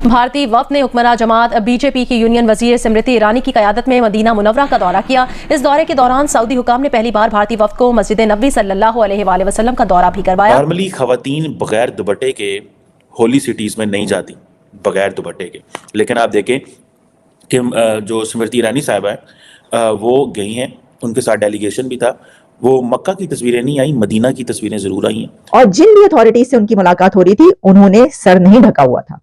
भारतीय वफ्द ने हुक्मरां जमात बीजेपी की यूनियन वजीर स्मृति ईरानी की क़यादत में मदीना मुनव्वरा का दौरा किया। इस दौरे के दौरान सऊदी हुकाम ने पहली बार भारतीय वफ्द को मस्जिद नबवी सल्लल्लाहु अलैहि वसल्लम का दौरा भी करवाया। नॉर्मली खवातीन बगैर दुपट्टे के होली सिटीज़ में नहीं जाती, बगैर दुपट्टे के, लेकिन आप देखें कि जो स्मृति ईरानी साहब हैं वो गई हैं, उनके साथ डेलीगेशन भी था। वो मक्का की तस्वीरें नहीं आई, मदीना की तस्वीरें जरूर आई हैं। और जिन भी अथॉरिटीज से उनकी मुलाकात हो रही थी उन्होंने सर नहीं ढका हुआ था।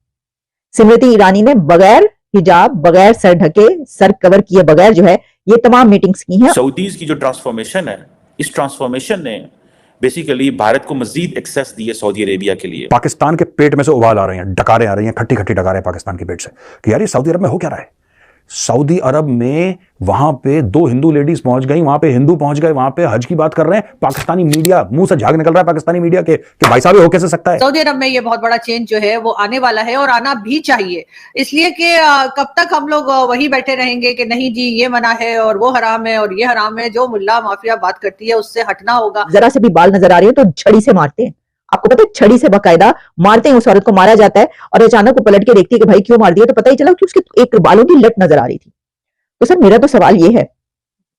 स्मृति ईरानी ने बगैर हिजाब, बगैर सर ढके, सर कवर किए बगैर जो है ये तमाम मीटिंग्स की हैं। सऊदीज की जो ट्रांसफॉर्मेशन है, इस ट्रांसफॉर्मेशन ने बेसिकली भारत को मजीद एक्सेस दी है सऊदी अरेबिया के लिए। पाकिस्तान के पेट में से उबाल आ रही हैं, डकारें आ रही हैं, खट्टी खट्टी डकारें पाकिस्तान के पेट से कि यार ये सऊदी अरब में हो क्या रहा है। सऊदी अरब में वहां पे 2 हिंदू लेडीज पहुंच गई, वहां पे हिंदू पहुंच गए, वहां पे हज की बात कर रहे हैं। पाकिस्तानी मीडिया मुंह से झाग निकल रहा है पाकिस्तानी मीडिया के कि भाई साहब ये हो कैसे सकता है। सऊदी अरब में ये बहुत बड़ा चेंज जो है वो आने वाला है और आना भी चाहिए, इसलिए कि कब तक हम लोग वही बैठे रहेंगे कि नहीं जी ये मना है और वो हराम है और ये हराम है। जो मुल्ला माफिया बात करती है उससे हटना होगा। जरा से भी बाल नजर आ रही है तो छड़ी से मारते हैं। आपको पता है छड़ी से बाकायदा मारते हैं, उस औरत को मारा जाता है और अचानक वो पलट के देखती है कि भाई क्यों मार दिया, तो पता ही चला कि उसके एक बालों की लट नजर आ रही थी। तो सर मेरा तो सवाल ये है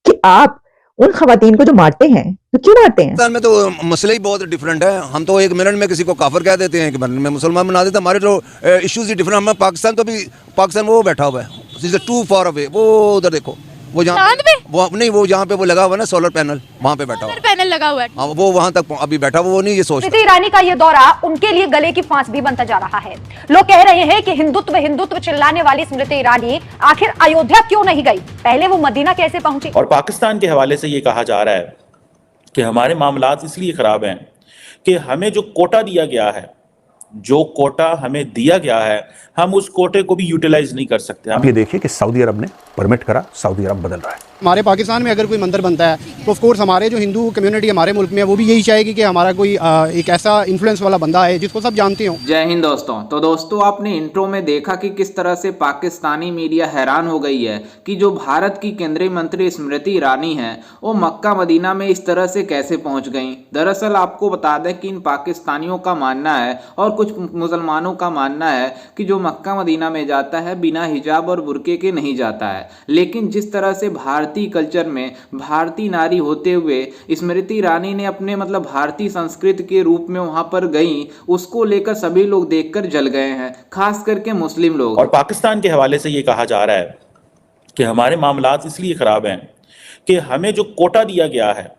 कि आप उन खवातीन को जो मारते हैं तो क्यों मारते हैं? पाकिस्तान में तो मसले ही बहुत डिफरेंट है। हम तो 1 मिनट में किसी को काफिर कह देते हैं, 1 मिनट में मुसलमान बना देते हैं। हमारे जो इश्यूज ही डिफरेंट। हमें पाकिस्तान तो भी पाकिस्तान में वो बैठा हुआ है टू फॉर अवे, वो उधर देखो, वो जहाँ वो नहीं, वो जहाँ पे वो लगा हुआ है ना सोलर पैनल, वहाँ पे बैठा हुआ, पैनल लगा हुआ है। हाँ, वो वहाँ तक अभी बैठा हुआ, वो नहीं ये सोच। स्मृति ईरानी का ये दौरा उनके लिए गले की फांस भी बनता जा रहा है। लोग कह रहे हैं कि हिंदुत्व हिंदुत्व चिल्लाने वाली स्मृति ईरानी आखिर अयोध्या क्यों नहीं गई, पहले वो मदीना कैसे पहुंची। और पाकिस्तान के हवाले से ये कहा जा रहा है कि हमारे मामलात इसलिए खराब हैं कि हमें जो कोटा दिया गया है, जो कोटा हमें दिया गया है, हम उस कोटे को भी यूटिलाइज नहीं कर सकते। आप ये देखिए कि सऊदी अरब ने परमिट करा, सऊदी अरब बदल रहा है। हमारे पाकिस्तान में अगर कोई मंदिर बनता है तो ऑफ कोर्स हमारे जो हिंदू कम्युनिटी हमारे मुल्क में है वो भी यही चाहेगी कि हमारा कोई एक ऐसा इन्फ्लुएंस वाला बंदा है जिसको सब जानते हो। जय हिंद दोस्तों। तो दोस्तों आपने इंट्रो में देखा कि किस तरह से पाकिस्तानी मीडिया हैरान हो गई है कि जो भारत की केंद्रीय मंत्री स्मृति ईरानी हैं वो मक्का मदीना में इस तरह से कैसे पहुंच गई। दरअसल आपको बता दें कि इन पाकिस्तानियों का मानना है और कुछ मुसलमानों का मानना है कि जो मक्का मदीना में जाता है बिना हिजाब और बुर्के के नहीं जाता है। लेकिन जिस तरह से भारतीय कल्चर में भारतीय नारी होते हुए स्मृति ईरानी ने अपने भारतीय संस्कृति के रूप में वहां पर गई, उसको लेकर सभी लोग देखकर जल गए हैं, खास करके मुस्लिम लोग। और पाकिस्तान के हवाले से ये कहा जा रहा है कि हमारे मामलात इसलिए खराब हैं कि हमें जो कोटा दिया गया है,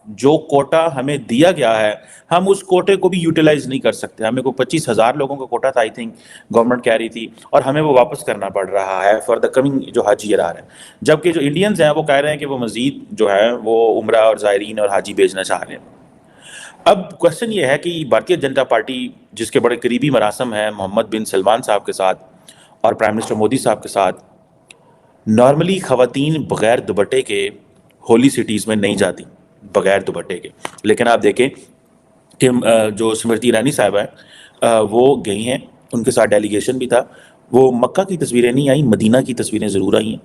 जो कोटा हमें दिया गया है, हम उस कोटे को भी यूटिलाइज नहीं कर सकते। हमें को 25,000 लोगों का कोटा था, आई थिंक गवर्नमेंट कह रही थी, और हमें वो वापस करना पड़ रहा है फॉर द कमिंग जो हज ईयर आ रहा है। जबकि जो इंडियंस हैं वो कह रहे हैं कि वो मजीद जो है वो उम्रा और ज़ायरीन और हाजी भेजना चाह रहे हैं। अब क्वेश्चन ये है कि भारतीय जनता पार्टी जिसके बड़े करीबी मरासम हैं मोहम्मद बिन सलमान साहब के साथ और प्राइम मिनिस्टर मोदी साहब के साथ, नॉर्मली खवातीन बगैर दुपट्टे के होली सिटीज़ में नहीं जाती, बगैर दुपट्टे के, लेकिन आप देखें कि जो स्मृति ईरानी साहब हैं वो गई हैं, उनके साथ डेलीगेशन भी था। वो मक्का की तस्वीरें नहीं आई, मदीना की तस्वीरें ज़रूर आई हैं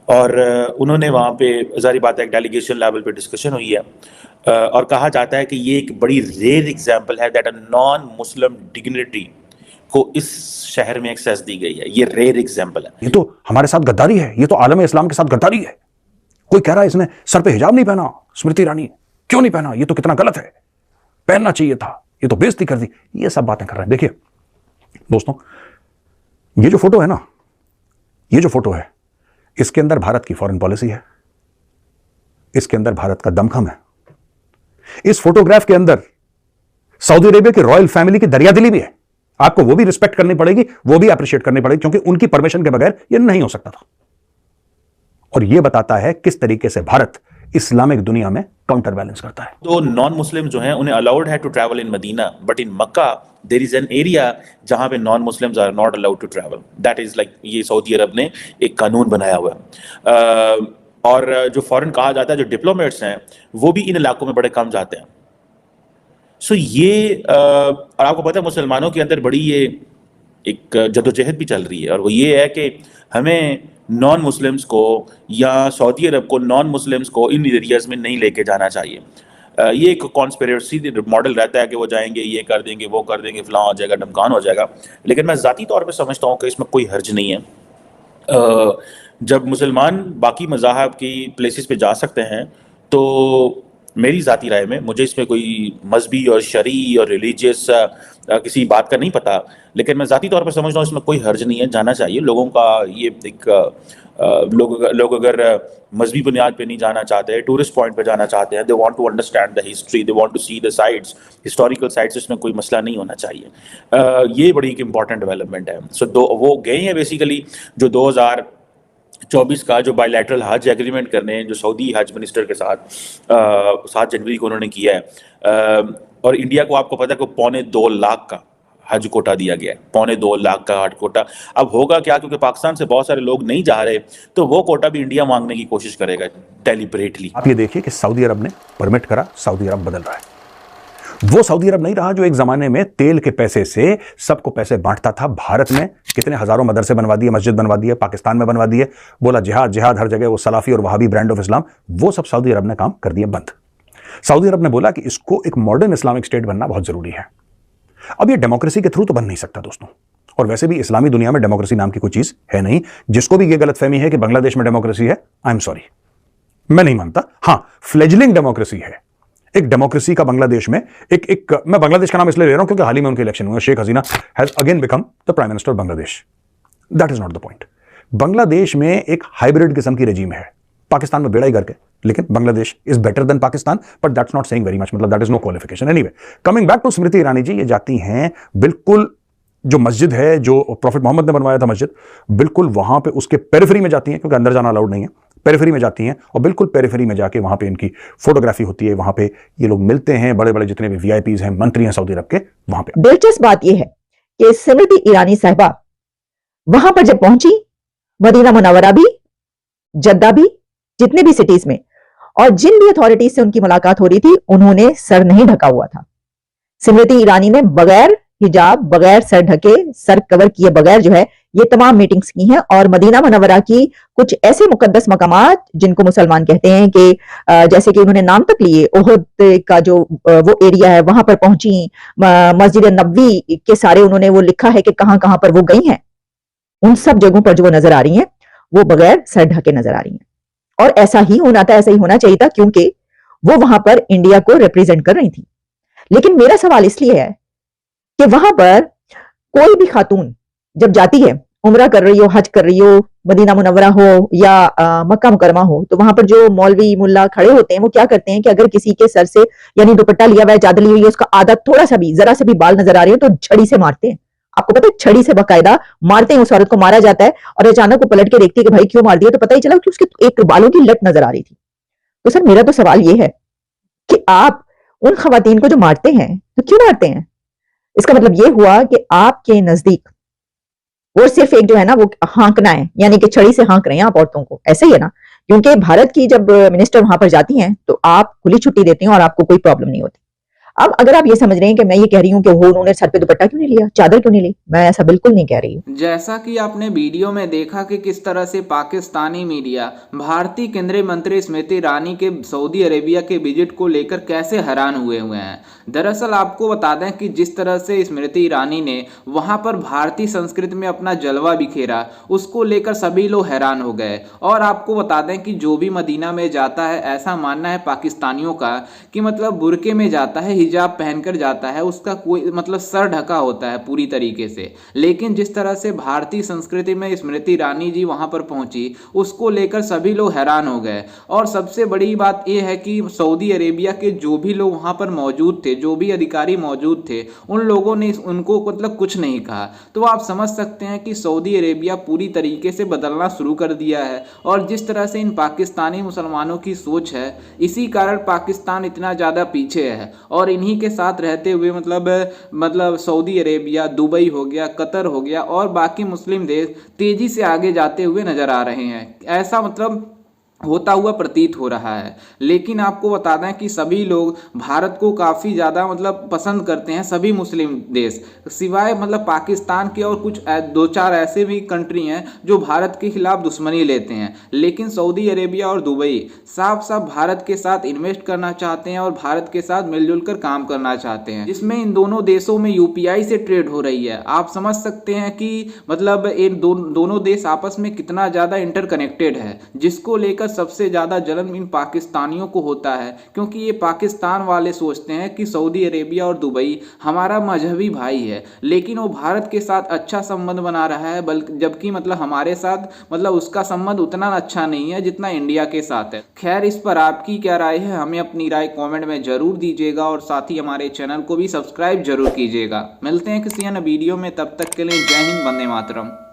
और उन्होंने वहाँ पे ज़ाहिर बात है एक डेलीगेशन लेवल पे डिस्कशन हुई है और कहा जाता है कि ये एक बड़ी रेयर एग्जाम्पल है that a non Muslim dignitary को इस शहर में एक्सेस दी गई है। ये रेयर एग्जाम्पल है। ये तो हमारे साथ गद्दारी है, ये तो आलम इस्लाम के साथ गद्दारी है। कोई कह रहा है इसने सर पे हिजाब नहीं पहना, स्मृति ईरानी क्यों नहीं पहना, ये तो कितना गलत है, पहनना चाहिए था, ये तो बेइज्जती कर दी, ये सब बातें कर रहे हैं। देखिए दोस्तों, ये जो फोटो है ना, ये जो फोटो है, इसके अंदर भारत की फॉरेन पॉलिसी है, इसके अंदर भारत का दमखम है। इस फोटोग्राफ के अंदर सऊदी अरेबिया की रॉयल फैमिली की दरियादिली भी है। आपको वो भी रिस्पेक्ट करनी पड़ेगी, वो भी अप्रिशिएट करनी पड़ेगी, क्योंकि उनकी परमिशन के बगैर ये नहीं हो सकता था। और यह बताता है किस तरीके से भारत इस्लामिक दुनिया में काउंटर बैलेंस करता है। तो नॉन मुस्लिम जो हैं उन्हें अलाउड है to travel in Medina, but in Mecca there is an area जहां पे non Muslims are not allowed to travel. That is like ये सऊदी अरब ने एक कानून बनाया हुआ है। और जो फॉरेन कहा जाता है, जो डिप्लोमेट्स हैं वो भी इन इलाकों में बड़े कम जाते हैं। सो ये और आपको पता है मुसलमानों के अंदर बड़ी ये एक जदोजहद भी चल रही है, और वो ये है कि हमें नॉन मुस्लिम्स को या सऊदी अरब को नॉन मुस्लिम्स को इन एरियाज में नहीं लेके जाना चाहिए। ये एक कॉन्स्पिरेसी मॉडल रहता है कि वो जाएंगे, ये कर देंगे, वो कर देंगे, फलां हो जाएगा, ढमकान हो जाएगा। लेकिन मैं ज़ाती तौर पे समझता हूँ कि इसमें कोई हर्ज नहीं है। जब मुसलमान बाकी मज़ाहब की प्लेसेस पे जा सकते हैं तो मेरी ज़ाती राय में, मुझे इसमें कोई मजहबी और शरई और रिलीजियस किसी बात का नहीं पता, लेकिन मैं ज़ाती तौर पर समझता हूँ इसमें कोई हर्ज नहीं है, जाना चाहिए लोगों का। ये एक लोग अगर मजहबी बुनियाद पे नहीं जाना चाहते, टूरिस्ट पॉइंट पे जाना चाहते हैं, they want to understand the history, they want to see the sites, historical sites, इसमें कोई मसला नहीं होना चाहिए। ये बड़ी एक इंपॉर्टेंट डेवलपमेंट है। सो वो गए हैं बेसिकली जो 2024 का जो बायलैटरल हज एग्रीमेंट करने, जो सऊदी हज मिनिस्टर के साथ 7 जनवरी को उन्होंने किया है। और इंडिया को आपको पता है कि 2.25 लाख का हज कोटा दिया गया है, 2.25 लाख का हज कोटा। अब होगा क्या, क्योंकि पाकिस्तान से बहुत सारे लोग नहीं जा रहे, तो वो कोटा भी इंडिया मांगने की कोशिश करेगा डेलिबरेटली। आप ये देखिए कि सऊदी अरब ने परमिट करा, सऊदी अरब बदल रहा है। वो सऊदी अरब नहीं रहा जो एक जमाने में तेल के पैसे से सबको पैसे बांटता था। भारत में कितने हजारों मदरसे बनवा दिए, मस्जिद बनवा दिए, पाकिस्तान में बनवा दिए, बोला जिहाद जिहाद हर जगह, वो सलाफी और वहाबी ब्रांड ऑफ इस्लाम, वो सब सऊदी अरब ने काम कर दिया बंद। सऊदी अरब ने बोला कि इसको एक मॉडर्न इस्लामिक स्टेट बनना बहुत जरूरी है। अब ये डेमोक्रेसी के थ्रू तो बन नहीं सकता दोस्तों, और वैसे भी इस्लामी दुनिया में डेमोक्रेसी नाम की कोई चीज है नहीं। जिसको भी ये गलतफहमी है कि बांग्लादेश में डेमोक्रेसी है, आई एम सॉरी, मैं नहीं मानता। हां, फ्लेजलिंग डेमोक्रेसी है, एक डेमोक्रेसी का बांग्लादेश में मैं बांग्लादेश का नाम इसलिए ले रहा हूं क्योंकि हाल ही में उनके इलेक्शन हुए, Sheikh Hasina has again become the prime minister of Bangladesh. That is not the point. Bangladesh में एक हाइब्रिड किस्म की रेजीम है, पाकिस्तान में बेड़ा ही करके, लेकिन Bangladesh is better than Pakistan, but that's not saying very much, मतलब that is no qualification. Anyway, coming back to Smriti Irani ji, ये जाती हैं बिल्कुल जो मस्जिद है जो प्रॉफिट मोहम्मद ने बनवाया था मस्जिद, बिल्कुल वहां पे उसके पेरिफेरी में जाती हैं, क्योंकि अंदर जाना अलाउड नहीं है, पेरिफेरी में जाती हैं और बिल्कुल पेरिफेरी में जाके वहां पे इनकी फोटोग्राफी होती है, वहां पे ये लोग मिलते हैं, बड़े बड़े जितने भी वीआईपीज हैं, मंत्री हैं सऊदी अरब के, वहां पे। दिलचस्प बात यह है कि स्मृति ईरानी साहिबा वहां पर जब पहुंची, मदीना मुनव्वरा भी, जद्दा भी, जितने भी सिटीज में, और जिन भी अथॉरिटीज से उनकी मुलाकात हो रही थी, उन्होंने सर नहीं ढका हुआ था। स्मृति ईरानी ने बगैर हिजाब, बगैर सर ढके, सर कवर किए बगैर जो है ये तमाम मीटिंग्स की हैं। और मदीना मुनव्वरा की कुछ ऐसे मुकद्दस मकामात जिनको मुसलमान कहते हैं कि जैसे कि उन्होंने नाम तक लिए, ओहद का जो वो एरिया है वहां पर पहुंची, मस्जिद नबवी के सारे उन्होंने वो लिखा है कि कहां कहां पर वो गई हैं, उन सब जगहों पर जो वो नजर आ रही हैं वो बगैर सर ढके नजर आ रही हैं। और ऐसा ही होना था, ऐसा ही होना चाहिए था, क्योंकि वो वहां पर इंडिया को रिप्रेजेंट कर रही थी। लेकिन मेरा सवाल इसलिए है कि वहां पर कोई भी खातून जब जाती है, उम्रा कर रही हो, हज कर रही हो, मदीना मुनव्वरा हो या मक्का मुकरमा हो, तो वहां पर जो मौलवी मुल्ला खड़े होते हैं वो क्या करते हैं कि अगर किसी के सर से यानी दुपट्टा लिया हुआ है, चादर ली हुई है, उसका आधा थोड़ा सा भी, जरा से भी बाल नजर आ रहे हो तो छड़ी से मारते हैं। आपको पता है, छड़ी से बाकायदा मारते हैं, उस औरत को मारा जाता है। और अचानक वो पलट के देखती है कि भाई क्यों मार दिया, तो पता ही चला कि उसके एक बालों की लट नजर आ रही थी। तो सर मेरा तो सवाल ये है कि आप उन खवातीन को जो मारते हैं तो क्यों मारते हैं? इसका मतलब ये हुआ कि आपके नजदीक वो सिर्फ एक जो है ना वो हाँकना है, यानी कि छड़ी से हाँक रहे हैं आप औरतों को, ऐसे ही है ना? क्योंकि भारत की जब मिनिस्टर वहां पर जाती हैं तो आप खुली छुट्टी देते हैं और आपको कोई प्रॉब्लम नहीं होती। अब अगर आप ये समझ रहे हैं कि मैं ये कह रही हूँ कि वो उन्होंने सर पे दुपट्टा क्यों नहीं लिया, चादर क्यों नहीं ली, मैं ऐसा बिल्कुल नहीं कह रही हूँ। जैसा कि आपने वीडियो में देखा कि किस तरह से पाकिस्तानी मीडिया भारतीय केंद्रीय मंत्री स्मृति ईरानी के सऊदी अरेबिया के विजिट को लेकर कैसे हैरान हुए हैं। दरअसल आपको बता दें कि जिस तरह से स्मृति ईरानी ने वहां पर भारतीय संस्कृति में अपना जलवा बिखेरा, उसको लेकर सभी लोग हैरान हो गए। और आपको बता दें कि जो भी मदीना में जाता है, ऐसा मानना है पाकिस्तानियों का कि मतलब बुरके में जाता है, हिजाब पहनकर जाता है, उसका कोई मतलब सर ढका होता है पूरी तरीके से। लेकिन जिस तरह से भारतीय संस्कृति में स्मृति ईरानी जी वहां पर पहुंची, उसको लेकर सभी लोग हैरान हो गए। और सबसे बड़ी बात यह है कि सऊदी अरेबिया के जो भी लोग वहां पर मौजूद थे, जो भी अधिकारी मौजूद थे, उन लोगों ने उनको मतलब कुछ नहीं कहा। तो आप समझ सकते हैं कि सऊदी अरेबिया पूरी तरीके से बदलना शुरू कर दिया है। और जिस तरह से इन पाकिस्तानी मुसलमानों की सोच है, इसी कारण पाकिस्तान इतना ज़्यादा पीछे है। और इन्हीं के साथ रहते हुए मतलब सऊदी अरेबिया, दुबई हो गया, कतर हो गया और बाकी मुस्लिम देश तेजी से आगे जाते हुए नजर आ रहे हैं। ऐसा मतलब होता हुआ प्रतीत हो रहा है। लेकिन आपको बता दें कि सभी लोग भारत को काफ़ी ज़्यादा मतलब पसंद करते हैं, सभी मुस्लिम देश, सिवाय मतलब पाकिस्तान के और कुछ दो चार ऐसे भी कंट्री हैं जो भारत के खिलाफ दुश्मनी लेते हैं। लेकिन सऊदी अरेबिया और दुबई साफ साफ भारत के साथ इन्वेस्ट करना चाहते हैं और भारत के साथ मिलजुल कर काम करना चाहते हैं, जिसमें इन दोनों देशों में यूपीआई से ट्रेड हो रही है। आप समझ सकते हैं कि मतलब इन दोनों देश आपस में कितना ज़्यादा इंटरकनेक्टेड है, जिसको लेकर सबसे ज़्यादा जलन इन पाकिस्तानियों को होता है, क्योंकि ये पाकिस्तान वाले सोचते हैं कि सऊदी अरेबिया और दुबई हमारा मजहबी भाई है, लेकिन वो भारत के साथ अच्छा संबंध बना रहा है, बल्कि जबकि मतलब हमारे साथ मतलब उसका संबंध उतना अच्छा नहीं है जितना इंडिया के साथ है। खैर, इस पर आपकी क्या राय है, हमें अपनी राय कॉमेंट में जरूर दीजिएगा और साथ ही हमारे चैनल को भी सब्सक्राइब जरूर कीजिएगा। मिलते हैं किसी अन्य वीडियो में, तब तक के लिए जय हिंद, वंदे मातरम।